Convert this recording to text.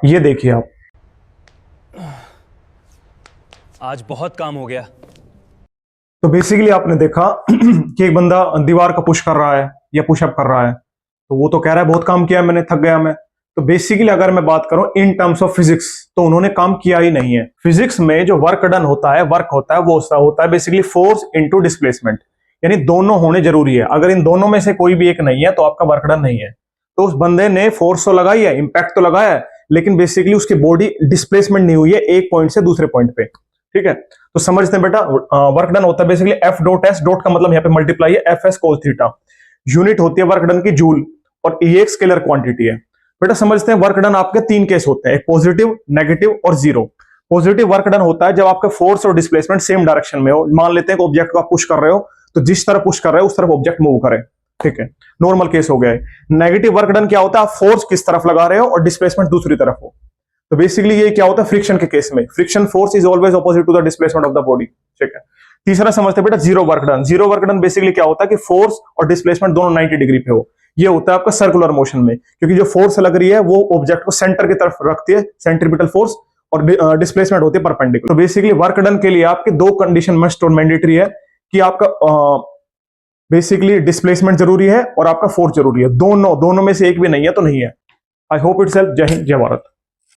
ये देखिए आप, आज बहुत काम हो गया। तो बेसिकली आपने देखा कि एक बंदा दीवार को पुश कर रहा है या पुशअप कर रहा है, तो वो तो कह रहा है बहुत काम किया मैंने, थक गया मैं। तो बेसिकली अगर मैं बात करूं इन टर्म्स ऑफ फिजिक्स, तो उन्होंने काम किया ही नहीं है। फिजिक्स में जो वर्क डन होता है, वर्क होता है, वो होता है बेसिकली फोर्स इनटू डिस्प्लेसमेंट, यानी दोनों होने जरूरी है। अगर इन दोनों में से कोई भी एक नहीं है तो आपका वर्क डन नहीं है। तो उस बंदे ने फोर्स तो लगाई है, इंपैक्ट तो लगाया है, लेकिन बेसिकली उसकी बॉडी डिस्प्लेसमेंट नहीं हुई है एक पॉइंट से दूसरे पॉइंट पे। ठीक है, तो समझते हैं बेटा, वर्क डन होता है basically F dot S, dot का मतलब यहाँ पे मल्टीप्लाई है, F S cos theta. Unit होती है वर्क डन की जूल, और ये एक स्केलर क्वांटिटी है। बेटा समझते हैं वर्क डन आपके तीन केस होते हैं, एक पॉजिटिव, नेगेटिव और जीरो। पॉजिटिव वर्क डन होता है जब आपका फोर्स और डिस्प्लेसमेंट सेम डायरेक्शन में हो। मान लेते हैं कि ऑब्जेक्ट को आप पुश कर रहे हो, तो जिस तरफ पुश कर रहे हो उस तरफ ऑब्जेक्ट मूव करे। ठीक है, नॉर्मल केस हो गया है। नेगेटिव वर्क डन क्या होता है, आप फोर्स किस तरफ लगा रहे हो और डिस्प्लेसमेंट दूसरी तरफ हो। तो बेसिकली ये क्या होता है फ्रिक्शन के केस में, friction force is always opposite to the displacement of the body. ठीक है, तीसरा समझते हैं बेटा zero work done. Zero work done basically क्या होता है कि फोर्स और डिस्प्लेसमेंट दोनों 90 डिग्री पे हो। ये होता है आपका सर्कुलर मोशन में, क्योंकि जो फोर्स लग रही है वो ऑब्जेक्ट को सेंटर की तरफ रखती है, सेंट्रीपिटल फोर्स, और डिस्प्लेसमेंट होती है परपेंडिकुलर। तो बेसिकली वर्क डन के लिए आपके दो कंडीशन मस्ट और मैंडेटरी है कि आपका बेसिकली डिस्प्लेसमेंट जरूरी है और आपका फोर्स जरूरी है। दोनों में से एक भी नहीं है तो नहीं है। I hope it's help. जय हिंद, जय भारत।